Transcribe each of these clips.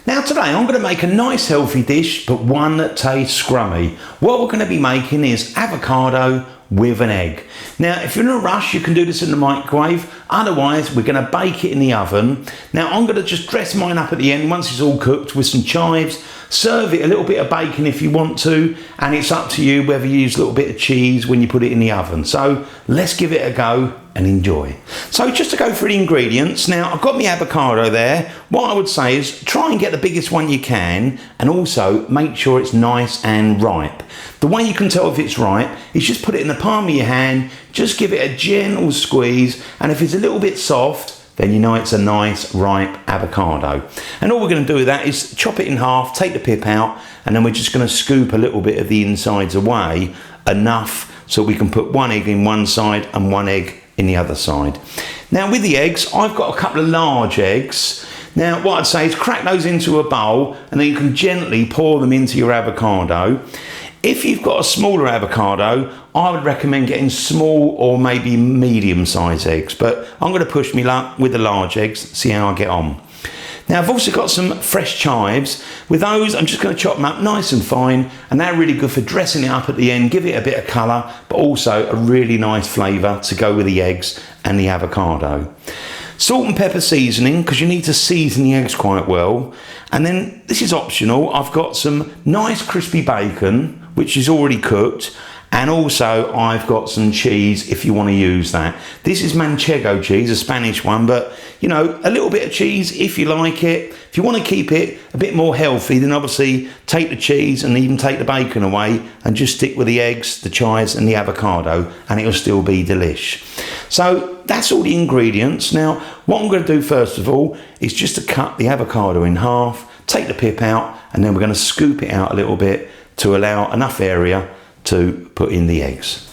Now today I'm going to make a nice healthy dish, but one that tastes scrummy. What we're going to be making is avocado with an egg. Now if you're in a rush you can do this in the microwave, otherwise we're going to bake it in the oven. Now I'm going to just dress mine up at the end once it's all cooked with some chives, serve it a little bit of bacon if you want to, and it's up to you whether you use a little bit of cheese when you put it in the oven. So let's give it a go and enjoy. So just to go through the ingredients, now I've got my avocado there. What I would say is try and get the biggest one you can, and also make sure it's nice and ripe. The way you can tell if it's ripe is just put it in the palm of your hand, just give it a gentle squeeze, and if it's a little bit soft, then you know it's a nice ripe avocado. And all we're going to do with that is chop it in half, take the pip out, and then we're just going to scoop a little bit of the insides away, enough so we can put one egg in one side and one egg in the other side. Now with the eggs, I've got a couple of large eggs. Now what I'd say is crack those into a bowl, and then you can gently pour them into your avocado. If you've got a smaller avocado, I would recommend getting small or maybe medium sized eggs, but I'm going to push me luck with the large eggs, see how I get on. Now I've also got some fresh chives. With those I'm just going to chop them up nice and fine, and they're really good for dressing it up at the end, give it a bit of colour, but also a really nice flavour to go with the eggs and the avocado. Salt and pepper seasoning, because you need to season the eggs quite well. And then this is optional, I've got some nice crispy bacon which is already cooked, and also I've got some cheese if you want to use that. This is manchego cheese, a Spanish one, but you know, a little bit of cheese if you like it. If you want to keep it a bit more healthy, then obviously take the cheese and even take the bacon away and just stick with the eggs, the chives and the avocado, and it'll still be delish. So that's all the ingredients. Now what I'm going to do first of all is just to cut the avocado in half, take the pip out, and then we're going to scoop it out a little bit to allow enough area to put in the eggs.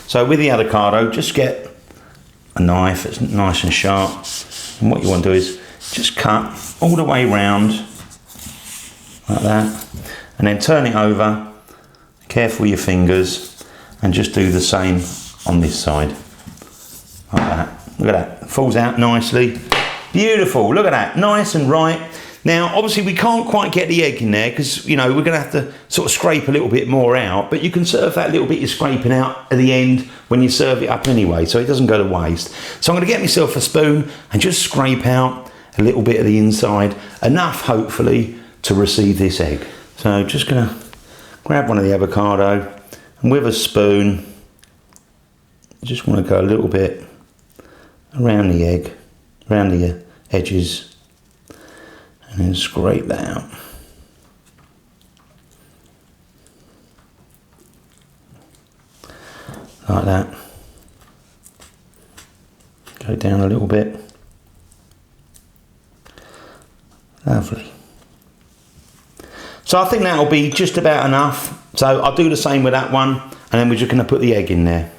So with the avocado, just get a knife that's nice and sharp, and what you want to do is just cut all the way round like that, and then turn it over, careful with your fingers, and just do the same on this side like that. Look at that, it falls out nicely, beautiful. Look at that, nice and ripe. Now obviously we can't quite get the egg in there because, you know, we're going to have to sort of scrape a little bit more out, but you can serve that little bit you're scraping out at the end when you serve it up anyway, so it doesn't go to waste. So I'm going to get myself a spoon and just scrape out a little bit of the inside, enough hopefully to receive this egg. So just going to grab one of the avocado, and with a spoon you just want to go a little bit around the egg, around the edges, and then scrape that out. Like that. Go down a little bit. Lovely. So I think that'll be just about enough. So I'll do the same with that one, and then we're just going to put the egg in there.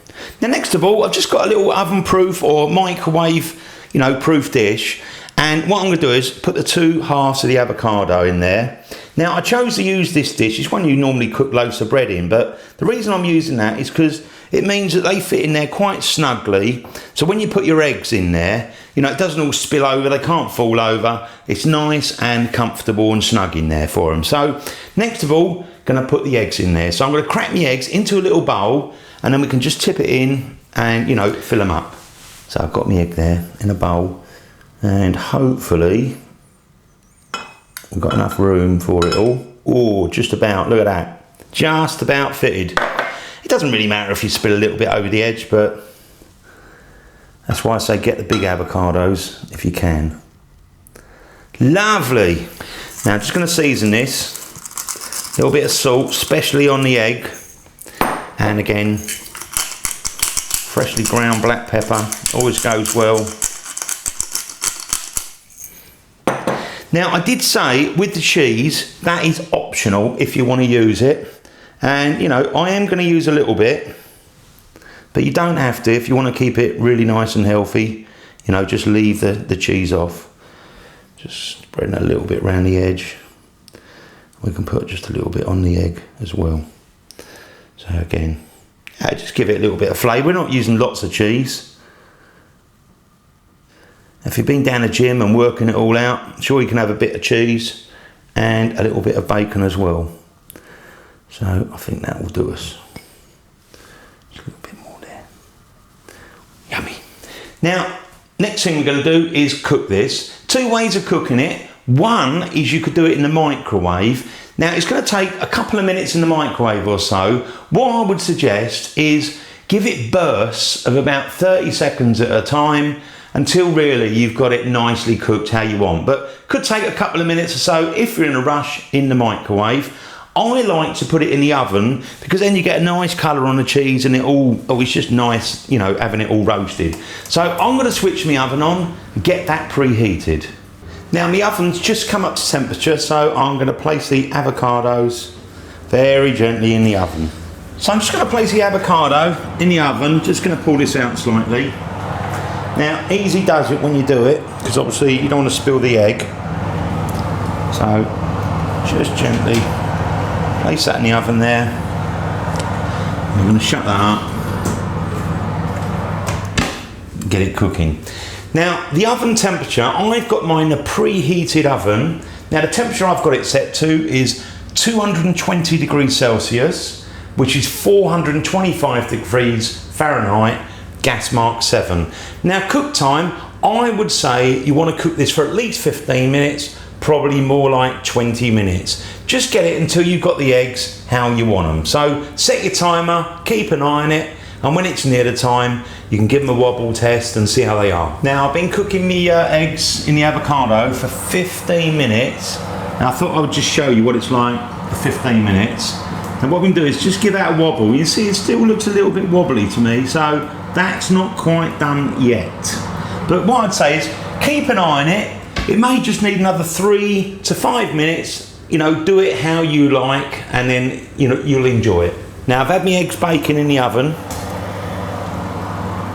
Now next of all, I've just got a little oven proof or microwave, you know, proof dish. And what I'm going to do is put the two halves of the avocado in there. Now I chose to use this dish, it's one you normally cook loaves of bread in, but the reason I'm using that is because it means that they fit in there quite snugly. So when you put your eggs in there, you know, it doesn't all spill over, they can't fall over. It's nice and comfortable and snug in there for them. So next of all, going to put the eggs in there. So I'm going to crack my eggs into a little bowl, and then we can just tip it in and, you know, fill them up. So I've got my egg there in a bowl. And hopefully we've got enough room for it all. Oh, just about, look at that. Just about fitted. It doesn't really matter if you spill a little bit over the edge, but that's why I say get the big avocados if you can. Lovely. Now just going to season this. A little bit of salt, especially on the egg. And again, freshly ground black pepper, always goes well. Now I did say with the cheese, that is optional if you want to use it. And you know, I am going to use a little bit, but you don't have to if you want to keep it really nice and healthy. You know, just leave the cheese off. Just spreading a little bit around the edge. We can put just a little bit on the egg as well. So again, just give it a little bit of flavour. We're not using lots of cheese. If you've been down the gym and working it all out, sure you can have a bit of cheese, and a little bit of bacon as well. So I think that will do us. Just a little bit more there. Yummy. Now, next thing we're going to do is cook this. 2 ways of cooking it. One is you could do it in the microwave. Now, it's going to take a couple of minutes in the microwave or so. What I would suggest is give it bursts of about 30 seconds at a time until really you've got it nicely cooked how you want. But could take a couple of minutes or so if you're in a rush in the microwave. I like to put it in the oven because then you get a nice colour on the cheese and it's just nice, you know, having it all roasted. So I'm going to switch my oven on and get that preheated. Now my oven's just come up to temperature, so I'm going to place the avocados very gently in the oven. So I'm just going to place the avocado in the oven, just going to pull this out slightly. Now easy does it when you do it, because obviously you don't want to spill the egg. So just gently place that in the oven there. I'm going to shut that up. Get it cooking. Now the oven temperature, I've got mine in a preheated oven. Now the temperature I've got it set to is 220 degrees Celsius, which is 425 degrees Fahrenheit, gas mark 7. Now cook time, I would say you want to cook this for at least 15 minutes, probably more like 20 minutes. Just get it until you've got the eggs how you want them. So set your timer, keep an eye on it, and when it's near the time, you can give them a wobble test and see how they are. Now I've been cooking the eggs in the avocado for 15 minutes. Now I thought I would just show you what it's like for 15 minutes. And what we can do is just give that a wobble. You see it still looks a little bit wobbly to me, so that's not quite done yet. But what I'd say is keep an eye on it. It may just need another 3 to 5 minutes. You know, do it how you like, and then you know you'll enjoy it. Now I've had my eggs baking in the oven.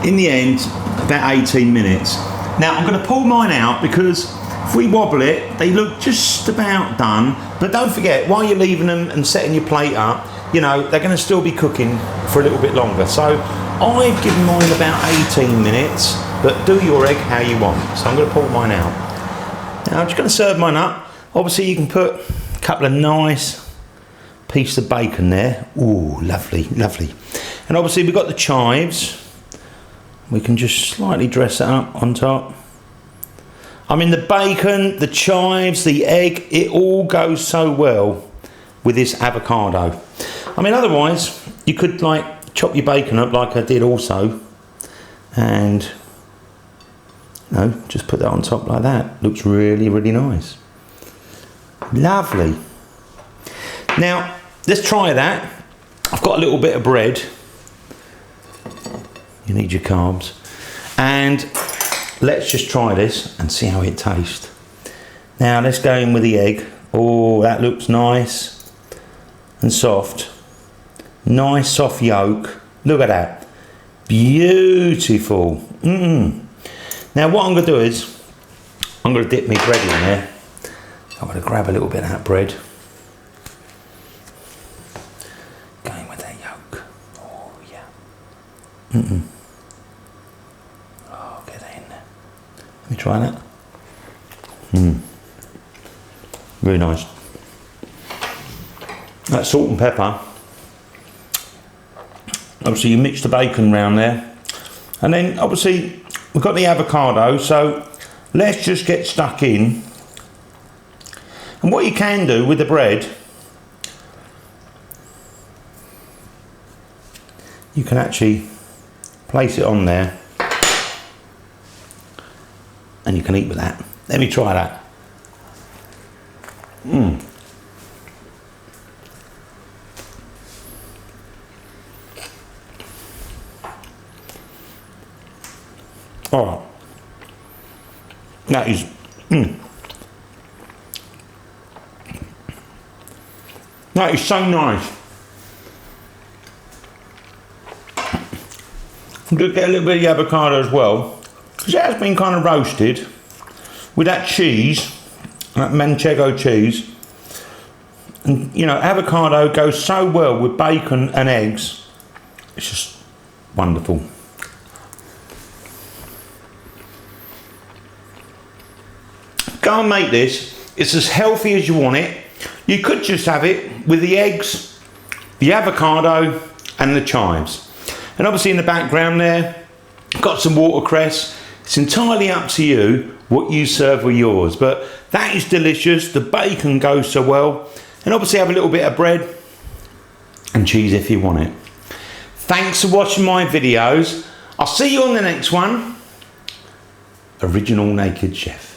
In the end, about 18 minutes. Now I'm going to pull mine out because if we wobble it, they look just about done. But don't forget, while you're leaving them and setting your plate up, you know, they're going to still be cooking for a little bit longer. So I've given mine about 18 minutes, but do your egg how you want. So I'm going to pull mine out. Now I'm just going to serve mine up. Obviously you can put a couple of nice pieces of bacon there. Ooh, lovely, lovely. And obviously we've got the chives. We can just slightly dress it up on top. I mean, the bacon, the chives, the egg, it all goes so well with this avocado. I mean, otherwise, you could like chop your bacon up like I did also. And, you know, just put that on top like that. Looks really, really nice. Lovely. Now, let's try that. I've got a little bit of bread. You need your carbs. And let's just try this and see how it tastes. Now let's go in with the egg. Oh, that looks nice and soft. Nice soft yolk. Look at that. Beautiful. Now what I'm going to do is I'm going to dip my bread in there. I'm going to grab a little bit of that bread. Going with that yolk. Oh yeah. Let me try that. Very nice. That salt and pepper. Obviously you mix the bacon round there. And then obviously we've got the avocado, so let's just get stuck in. And what you can do with the bread, you can actually place it on there. And you can eat with that. Let me try that. Oh, that is. That is so nice. I'm going to get a little bit of the avocado as well. Because it has been kind of roasted with that cheese, that manchego cheese. And you know, avocado goes so well with bacon and eggs. It's just wonderful. Go and make this It's as healthy as you want it. You could just have it with the eggs, the avocado and the chives. And obviously in the background there, got some watercress. It's entirely up to you what you serve with yours, but that is delicious. The bacon goes so well. And obviously have a little bit of bread and cheese if you want it. Thanks for watching my videos. I'll see you on the next one. Original Naked Chef.